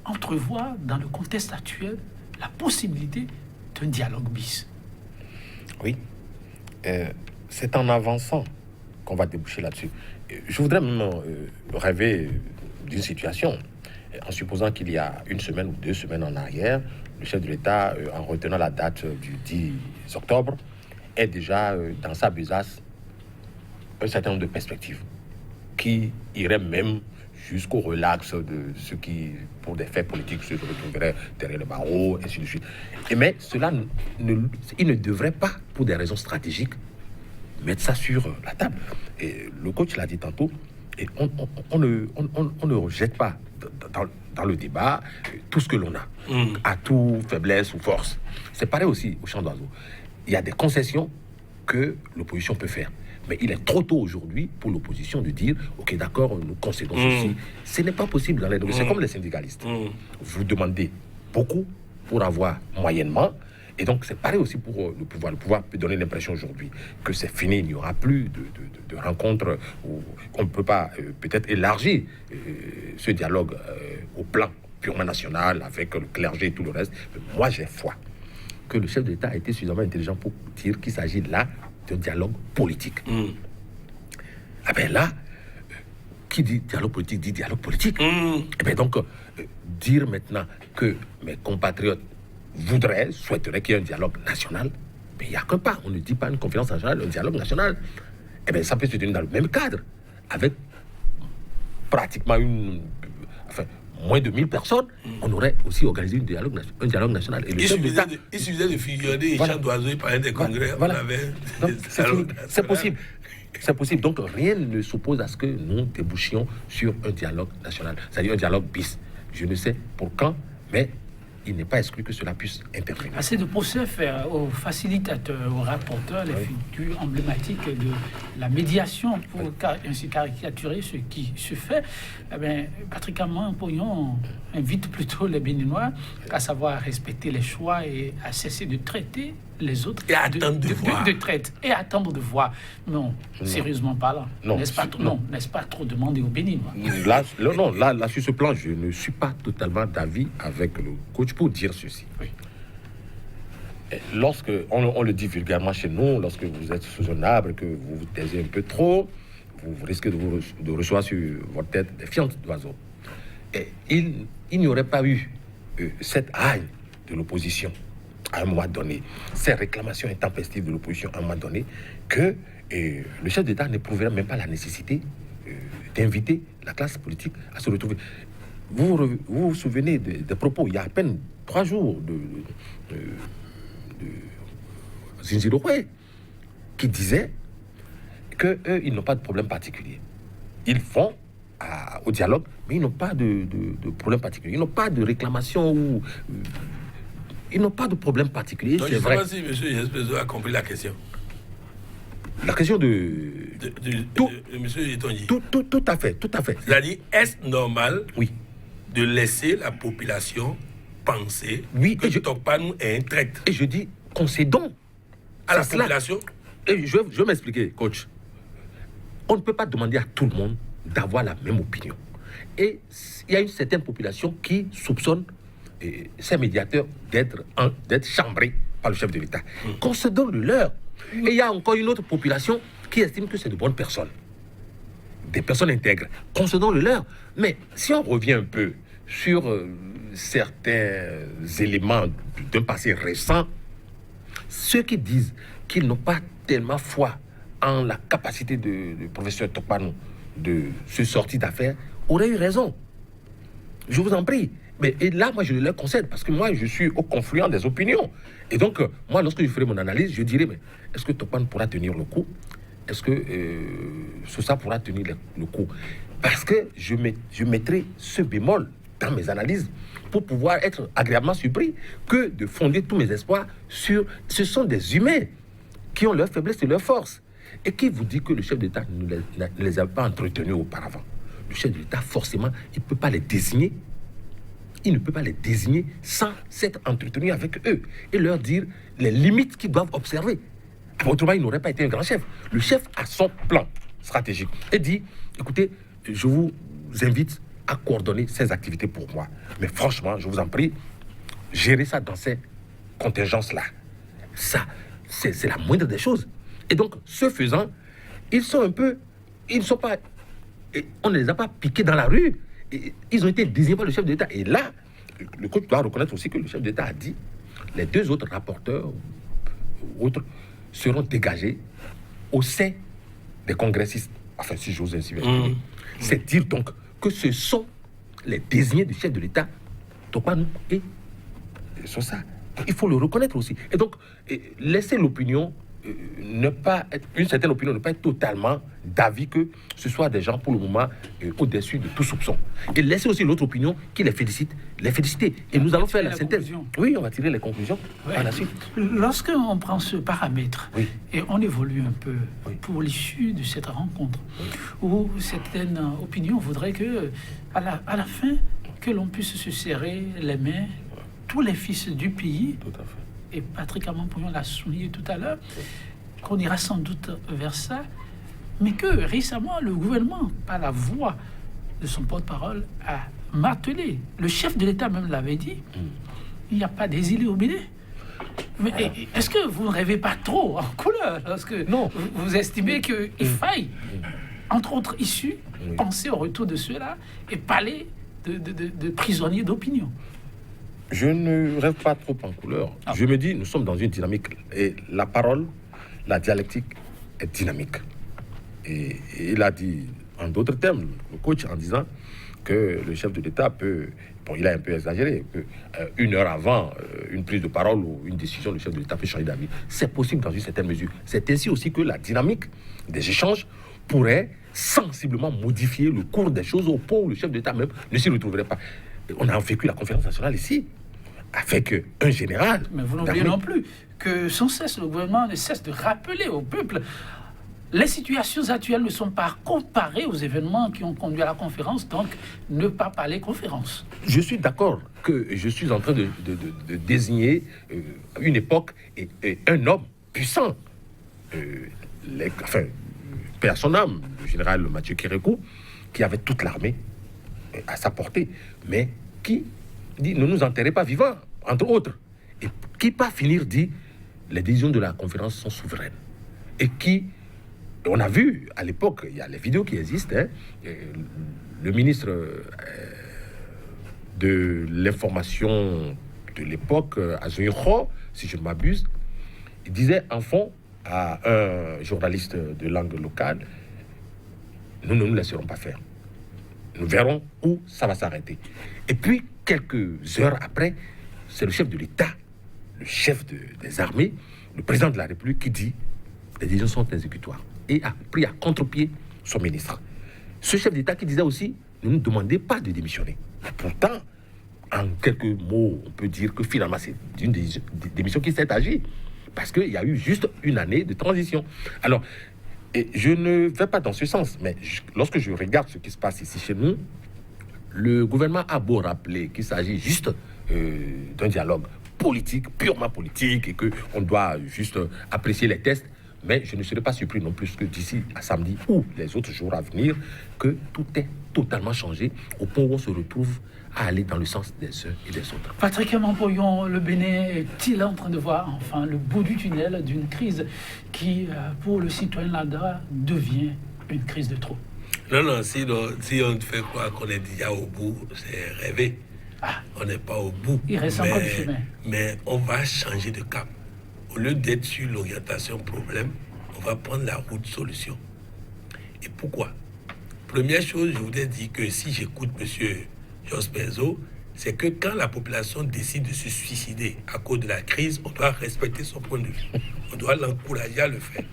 entrevoir dans le contexte actuel la possibilité d'un dialogue bis? Oui, c'est en avançant qu'on va déboucher là-dessus. Je voudrais même rêver d'une situation, en supposant qu'il y a une semaine ou 2 semaines en arrière, le chef de l'État, en retenant la date du 10 octobre, est déjà dans sa besace un certain nombre de perspectives qui iraient même jusqu'au relax de ceux qui, pour des faits politiques, se retrouveraient derrière le barreau, ainsi de suite. Mais cela, il ne devrait pas, pour des raisons stratégiques, mettre ça sur la table. Et le coach l'a dit tantôt, Et on ne rejette pas dans le débat tout ce que l'on a, atout, faiblesse ou force. C'est pareil aussi au champ d'oiseaux. Il y a des concessions que l'opposition peut faire. Mais il est trop tôt aujourd'hui pour l'opposition de dire « Ok, d'accord, nous concédons ceci ». Ce n'est pas possible dans les négociations. C'est comme les syndicalistes. Vous demandez beaucoup pour avoir moyennement. Et donc, c'est pareil aussi pour le pouvoir. Le pouvoir peut donner l'impression aujourd'hui que c'est fini. Il n'y aura plus de rencontres où on ne peut pas peut-être élargir ce dialogue au plan purement national avec le clergé et tout le reste. Mais moi, j'ai foi que le chef d'État a été suffisamment intelligent pour dire qu'il s'agit là d'un dialogue politique. Ah ben là, qui dit dialogue politique dit dialogue politique. Et bien donc, dire maintenant que mes compatriotes souhaiteraient qu'il y ait un dialogue national, mais il n'y a qu'un pas. On ne dit pas une conférence nationale, un dialogue national. Eh bien, ça peut se tenir dans le même cadre, avec pratiquement moins de 1000 personnes. On aurait aussi organisé un dialogue national. Et il suffisait de figurer des champs d'oiseaux et parler des congrès. Voilà. C'est possible. C'est possible. Donc, rien ne s'oppose à ce que nous débouchions sur un dialogue national, c'est-à-dire un dialogue bis. Je ne sais pour quand, mais il n'est pas exclu que cela puisse intervenir. Assez de procès faire aux facilitateurs, aux rapporteurs, les figures emblématiques de la médiation pour ainsi caricaturer ce qui se fait. Eh bien, Patrick Amoin-Pognon invite plutôt les Béninois à savoir respecter les choix et à cesser de traiter les autres et attendre de voir. De traite et attendre de voir. Non, sérieusement parlant. N'est-ce pas trop demander aux Béninois? Là, sur ce plan, je ne suis pas totalement d'avis avec le coach pour dire ceci. Oui. Lorsque on le dit vulgairement chez nous, lorsque vous êtes sous un arbre, que vous vous taisez un peu trop, vous risquez de recevoir sur votre tête des fientes d'oiseaux. Et il n'y aurait pas eu cette haine de l'opposition à un moment donné, ces réclamations intempestives de l'opposition à un moment donné, que le chef d'État n'éprouverait même pas la nécessité d'inviter la classe politique à se retrouver. Vous vous souvenez des propos, il y a à peine 3 jours, de Zinziroué, qui disait qu'eux, ils n'ont pas de problème particulier. Ils vont au dialogue, mais ils n'ont pas de problème particulier. Ils n'ont pas de réclamation ou... Ils n'ont pas de problème particulier. Donc, je ne sais pas si M. Jespezo a compris la question. La question de M. Yetonji. Tout à fait. C'est-à-dire, est-ce normal de laisser la population penser que Tokpanou est un traître? Et je dis, concédons à la population. Et je vais m'expliquer, coach. On ne peut pas demander à tout le monde d'avoir la même opinion. Et il y a une certaine population qui soupçonne ces médiateurs d'être chambrés par le chef de l'État. Qu'on se donne le leur. Et il y a encore une autre population qui estime que c'est de bonnes personnes. Des personnes intègres. Qu'on se donne le leur. Mais si on revient un peu sur certains éléments d'un passé récent, ceux qui disent qu'ils n'ont pas tellement foi en la capacité du professeur Tokpanou de se sortir d'affaires auraient eu raison. Je vous en prie. Mais et là, moi, je le leur concède parce que moi, je suis au confluent des opinions. Et donc, moi, lorsque je ferai mon analyse, je dirais, mais est-ce que Tokpanou pourra tenir le coup? Est-ce que Sosa pourra tenir le coup? Parce que je mettrai ce bémol dans mes analyses pour pouvoir être agréablement surpris que de fonder tous mes espoirs sur... Ce sont des humains qui ont leurs faiblesses et leurs forces. Et qui vous dit que le chef d'État ne les a pas entretenus auparavant? Le chef d'État, forcément, il ne peut pas les désigner. Il ne peut pas les désigner sans s'être entretenu avec eux et leur dire les limites qu'ils doivent observer. Autrement, il n'aurait pas été un grand chef. Le chef a son plan stratégique et dit, écoutez, je vous invite à coordonner ces activités pour moi. Mais franchement, je vous en prie, gérez ça dans ces contingences-là. Ça, c'est la moindre des choses. Et donc, ce faisant, ils ne sont pas... On ne les a pas piqués dans la rue. Ils ont été désignés par le chef d'État. Et là, le coach doit reconnaître aussi que le chef d'État a dit les 2 autres rapporteurs ou autres seront dégagés au sein des congressistes. Enfin, si j'ose ainsi dire. C'est dire donc que ce sont les désignés du chef de l'État, Tokpanou et Sosa. Il faut le reconnaître aussi. Et donc, laisser l'opinion une certaine opinion, ne pas être totalement d'avis que ce soit des gens pour le moment au-dessus de tout soupçon. Et laisser aussi l'autre opinion qui les féliciter. Et nous allons faire la synthèse. Oui, on va tirer les conclusions par la suite. Lorsqu'on prend ce paramètre et on évolue un peu pour l'issue de cette rencontre, où certaines opinions voudraient que, à la fin, que l'on puisse se serrer les mains, tous les fils du pays. Tout à fait. Et Patrick Amanpoyon l'a souligné tout à l'heure, qu'on ira sans doute vers ça, mais que récemment, le gouvernement, par la voix de son porte-parole, a martelé. Le chef de l'État même l'avait dit, il n'y a pas d'exilés au Bénin. Mais est-ce que vous ne rêvez pas trop en couleur lorsque vous estimez qu'il faille, entre autres issues, penser au retour de ceux-là et parler de prisonniers d'opinion? Je ne rêve pas trop en couleur. Je me dis, nous sommes dans une dynamique. Et la parole, la dialectique est dynamique. Et il a dit, en d'autres termes, le coach, en disant que le chef de l'État peut... Bon, il a un peu exagéré. Une heure avant une prise de parole ou une décision, le chef de l'État peut changer d'avis. C'est possible dans une certaine mesure. C'est ainsi aussi que la dynamique des échanges pourrait sensiblement modifier le cours des choses au point où le chef de l'État même ne s'y retrouverait pas. On a vécu la conférence nationale ici, avec un général. Mais vous n'oubliez non plus que sans cesse, le gouvernement ne cesse de rappeler au peuple les situations actuelles ne sont pas comparées aux événements qui ont conduit à la conférence, donc ne pas parler conférence. Je suis d'accord que je suis en train de désigner une époque et un homme puissant. Paix à son âme, le général Mathieu Kérékou, qui avait toute l'armée à sa portée, mais qui dit ne nous enterrez pas vivants, entre autres, et qui pas finir dit les décisions de la conférence sont souveraines, et qui, on a vu à l'époque, il y a les vidéos qui existent, le ministre de l'information de l'époque, Azoïro, si je ne m'abuse, il disait en fond à un journaliste de langue locale, nous ne nous laisserons pas faire. Nous verrons où ça va s'arrêter. Et puis, quelques heures après, c'est le chef de l'État, le chef des armées, le président de la République qui dit les décisions sont exécutoires et a pris à contre-pied son ministre. Ce chef d'État qui disait aussi ne nous demandez pas de démissionner. Mais pourtant, en quelques mots, on peut dire que finalement, c'est une démission qui s'est agie parce qu'il y a eu juste une année de transition. Alors, et je ne vais pas dans ce sens, mais lorsque je regarde ce qui se passe ici chez nous, le gouvernement a beau rappeler qu'il s'agit juste d'un dialogue politique, purement politique, et qu'on doit juste apprécier les tests, mais je ne serai pas surpris non plus que d'ici à samedi ou les autres jours à venir, que tout est totalement changé au point où on se retrouve à aller dans le sens des uns et des autres. Patrick Amanpoyon, le Bénin est-il en train de voir enfin le bout du tunnel d'une crise qui, pour le citoyen lambda, devient une crise de trop? Non, si on fait croire qu'on est déjà au bout, c'est rêver. On n'est pas au bout. Il reste encore du chemin. Mais on va changer de cap. Au lieu d'être sur l'orientation problème, on va prendre la route solution. Et pourquoi? Première chose, je voudrais dire que si j'écoute M. Jos Benzo, c'est que quand la population décide de se suicider à cause de la crise, on doit respecter son point de vue. On doit l'encourager à le faire.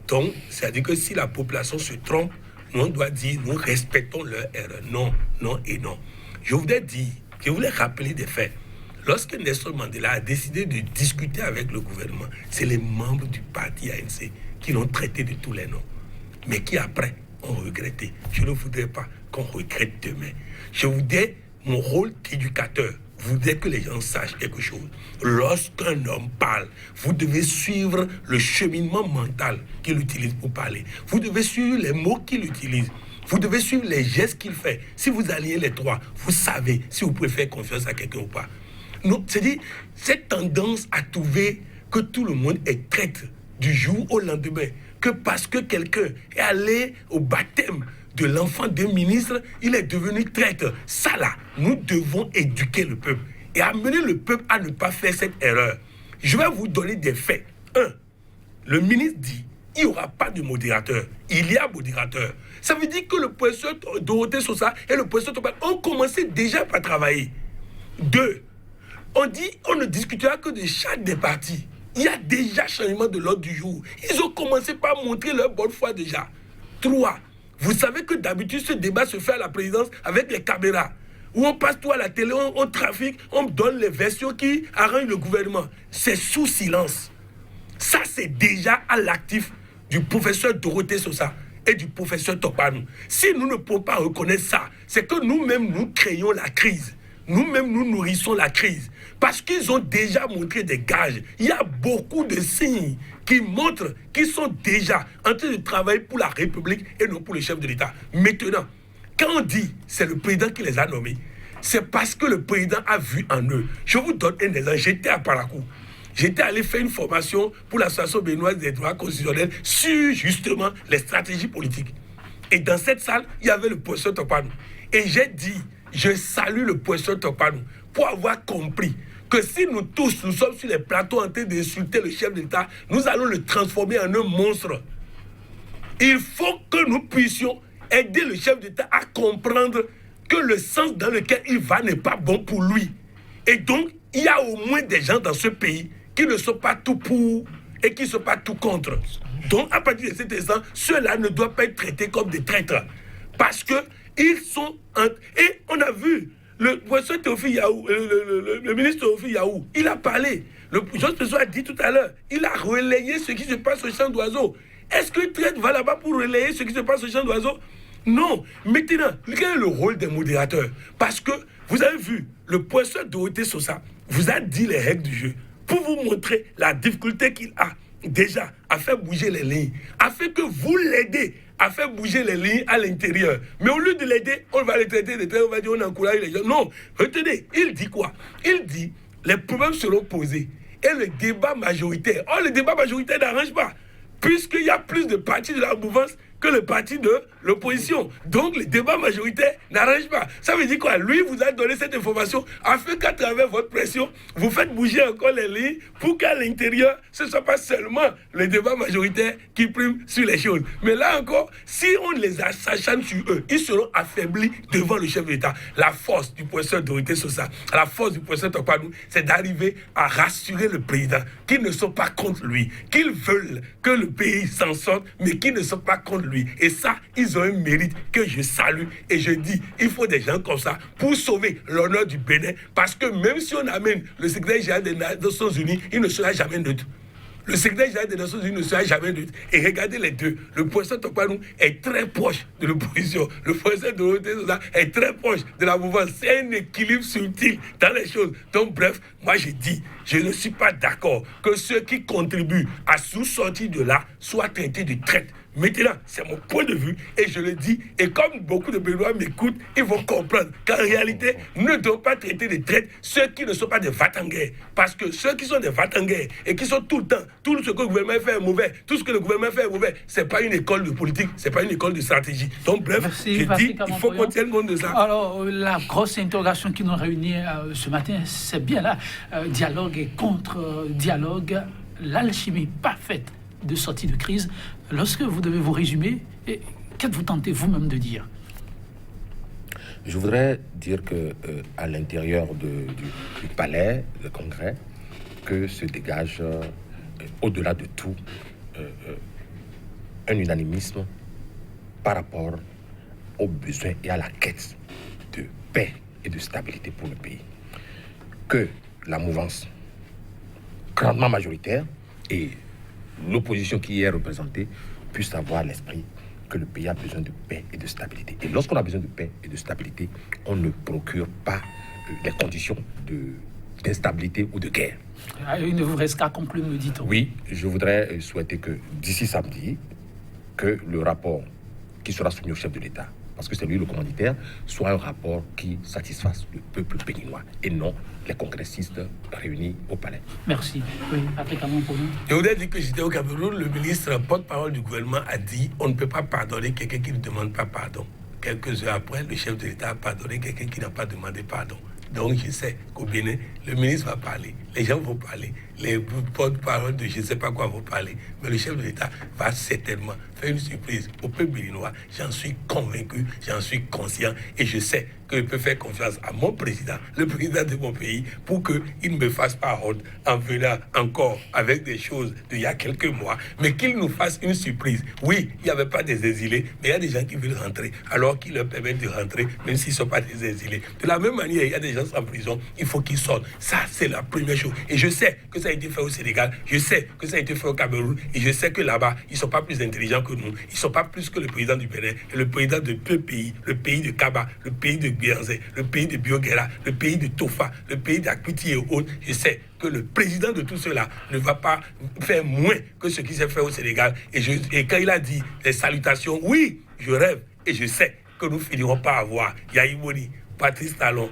Donc, c'est-à-dire que si la population se trompe, nous, on doit dire, nous respectons leur erreur. Non, non et non. Je voulais rappeler des faits. Lorsque Nelson Mandela a décidé de discuter avec le gouvernement, c'est les membres du parti ANC qui l'ont traité de tous les noms, mais qui après ont regretté. Je ne voudrais pas qu'on regrette demain. Je voudrais mon rôle d'éducateur. Je voudrais que les gens sachent quelque chose. Lorsqu'un homme parle, vous devez suivre le cheminement mental qu'il utilise pour parler. Vous devez suivre les mots qu'il utilise. Vous devez suivre les gestes qu'il fait. Si vous alliez les trois, vous savez si vous pouvez faire confiance à quelqu'un ou pas. Non, c'est-à-dire, cette tendance à trouver que tout le monde est traître du jour au lendemain, que parce que quelqu'un est allé au baptême de l'enfant d'un ministre, il est devenu traître. Ça là, nous devons éduquer le peuple et amener le peuple à ne pas faire cette erreur. Je vais vous donner des faits. 1. Le ministre dit, il n'y aura pas de modérateur. Il y a modérateur. Ça veut dire que le professeur Dorothée Sosa et le professeur Topal ont commencé déjà par travailler. 2. On dit on ne discutera que de chaque des partis. Il y a déjà changement de l'ordre du jour. Ils ont commencé par montrer leur bonne foi déjà. 3. Vous savez que d'habitude, ce débat se fait à la présidence avec les caméras. Où on passe tout à la télé, on trafique, on donne les versions qui arrangent le gouvernement. C'est sous silence. Ça, c'est déjà à l'actif du professeur Dorothée Sosa et du professeur Tokpanou. Si nous ne pouvons pas reconnaître ça, c'est que nous-mêmes, nous créons la crise. Nous-mêmes, nous nourrissons la crise. Parce qu'ils ont déjà montré des gages. Il y a beaucoup de signes qui montrent qu'ils sont déjà en train de travailler pour la République et non pour le chef de l'État. Maintenant, quand on dit c'est le président qui les a nommés, c'est parce que le président a vu en eux. Je vous donne un exemple. J'étais à Parakou. J'étais allé faire une formation pour l'Association béninoise des droits constitutionnels sur justement les stratégies politiques. Et dans cette salle, il y avait le professeur Tokpanou. Et j'ai dit, je salue le professeur Tokpanou pour avoir compris que si nous tous, nous sommes sur les plateaux en train d'insulter le chef d'État, nous allons le transformer en un monstre. Il faut que nous puissions aider le chef d'État à comprendre que le sens dans lequel il va n'est pas bon pour lui. Et donc, il y a au moins des gens dans ce pays qui ne sont pas tout pour et qui ne sont pas tout contre. Donc, à partir de cet instant, ceux-là ne doivent pas être traités comme des traîtres. Parce qu'ils sont... Et on a vu le professeur Théophile Yaou, le ministre Théophile Yaou, il a parlé. Le Georges Pessoa a dit tout à l'heure, il a relayé ce qui se passe au champ d'oiseaux. Est-ce que traite va là-bas pour relayer ce qui se passe au champ d'oiseaux? Non. Maintenant, quel est le rôle des modérateurs? Parce que, vous avez vu, le professeur Dorothée Sosa vous a dit les règles du jeu pour vous montrer la difficulté qu'il a déjà à faire bouger les lignes, afin que vous l'aidez à faire bouger les lignes à l'intérieur. Mais au lieu de l'aider, on va les traiter de traîtres, on va dire on encourage les gens. Non, retenez, il dit quoi? Il dit les problèmes seront posés et le débat majoritaire. Or, le débat majoritaire n'arrange pas, puisqu'il y a plus de partis de la mouvance que le parti de l'opposition. Donc, le débat majoritaire n'arrange pas. Ça veut dire quoi? Lui vous a donné cette information afin qu'à travers votre pression, vous faites bouger encore les lignes pour qu'à l'intérieur, ce ne soit pas seulement le débat majoritaire qui prime sur les choses. Mais là encore, si on les s'acharne sur eux, ils seront affaiblis devant le chef de l'État. La force du professeur Dorothée Sosa, la force du professeur Tokpanou, c'est d'arriver à rassurer le président qu'ils ne sont pas contre lui, qu'ils veulent que le pays s'en sorte, mais qu'ils ne sont pas contre lui. Et ça, ils ont un mérite que je salue. Et je dis, il faut des gens comme ça pour sauver l'honneur du Bénin. Parce que même si on amène le secrétaire général des Nations Unies, il ne sera jamais neutre. Le secrétaire général des Nations Unies ne sera jamais neutre. Et regardez les deux. Le professeur Tokpanou est très proche de l'opposition. Le professeur Dorothée Sosa est très proche de la mouvance. C'est un équilibre subtil dans les choses. Donc bref, moi je dis, je ne suis pas d'accord que ceux qui contribuent à sous-sortir de là soient traités de traîtres. Maintenant, c'est mon point de vue et je le dis. Et comme beaucoup de Béninois m'écoutent, ils vont comprendre qu'en réalité, ne doivent pas traiter de traîtres ceux qui ne sont pas des vatanguers. Parce que ceux qui sont des vatanguers et qui sont tout le temps, tout ce que le gouvernement fait est mauvais, tout ce que le gouvernement fait est mauvais, c'est pas une école de politique, c'est pas une école de stratégie. Donc bref, je dis, il faut qu'on tienne compte de ça. Alors, la grosse interrogation qui nous réunit ce matin, c'est bien là, dialogue et contre-dialogue, l'alchimie parfaite de sortie de crise. Lorsque vous devez vous résumer, qu'êtes-vous tenté vous-même de dire? Je voudrais dire que à l'intérieur du palais, le Congrès, que se dégage, au-delà de tout, un unanimisme par rapport aux besoins et à la quête de paix et de stabilité pour le pays. Que la mouvance grandement majoritaire et l'opposition qui y est représentée puisse avoir l'esprit que le pays a besoin de paix et de stabilité. Et lorsqu'on a besoin de paix et de stabilité, on ne procure pas les conditions d'instabilité ou de guerre. Il ne vous reste qu'à conclure, me dit-on. Oui, je voudrais souhaiter que d'ici samedi, que le rapport qui sera soumis au chef de l'État, parce que c'est lui le commanditaire, soit un rapport qui satisfasse le peuple béninois et non les congressistes réunis au palais. Merci. Oui, Patrick Amon pour nous. Je voudrais dire que j'étais au Cameroun, le ministre porte-parole du gouvernement a dit on ne peut pas pardonner quelqu'un qui ne demande pas pardon. Quelques heures après, le chef de l'État a pardonné quelqu'un qui n'a pas demandé pardon. Donc je sais qu'au Bénin, le ministre va parler, les gens vont parler, les porte-parole de je ne sais pas quoi vont parler, mais le chef de l'État va certainement faire une surprise au peuple béninois. J'en suis convaincu, j'en suis conscient et je sais que je peux faire confiance à mon président, le président de mon pays, pour qu'il ne me fasse pas honte en venant encore avec des choses d'il y a quelques mois, mais qu'il nous fasse une surprise. Oui, il n'y avait pas des exilés, mais il y a des gens qui veulent rentrer, alors qu'il leur permet de rentrer, même s'ils ne sont pas des exilés. De la même manière, il y a des gens en prison, il faut qu'ils sortent. Ça, c'est la première chose. Et je sais que ça a été fait au Sénégal, je sais que ça a été fait au Cameroun, et je sais que là-bas, ils ne sont pas plus intelligents que nous, ils ne sont pas plus que le président du Bénin, et le président de deux pays, le pays de Kaba, le pays de Bianzé, le pays de Bioguera, le pays de Tofa, le pays d'Akuti et autres. Je sais que le président de tout cela ne va pas faire moins que ce qui s'est fait au Sénégal. Et quand il a dit les salutations, oui, je rêve et je sais que nous finirons par avoir Yahi Boni, Patrice Talon,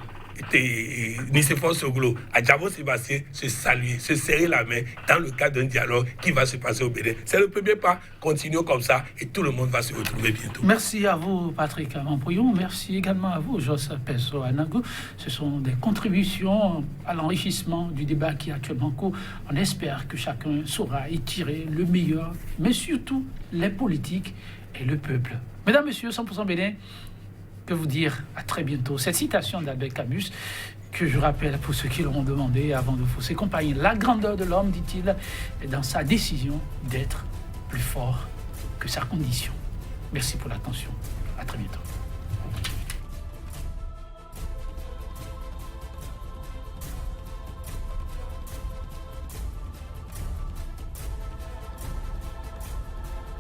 Nicéphore Soglo, Adjabo Sébastien se saluer, se serrer la main dans le cadre d'un dialogue qui va se passer au Bénin. C'est le premier pas. Continuons comme ça et tout le monde va se retrouver bientôt. Merci à vous, Patrick Amampouillon. Merci également à vous, Joss Pesso Anagou. Ce sont des contributions à l'enrichissement du débat qui est actuellement en cours. On espère que chacun saura y tirer le meilleur, mais surtout les politiques et le peuple. Mesdames, Messieurs, 100% Bénin, que vous dire à très bientôt. Cette citation d'Albert Camus, que je rappelle pour ceux qui l'auront demandé avant de vous ses compagnies. La grandeur de l'homme, dit-il, est dans sa décision d'être plus fort que sa condition. Merci pour l'attention. À très bientôt.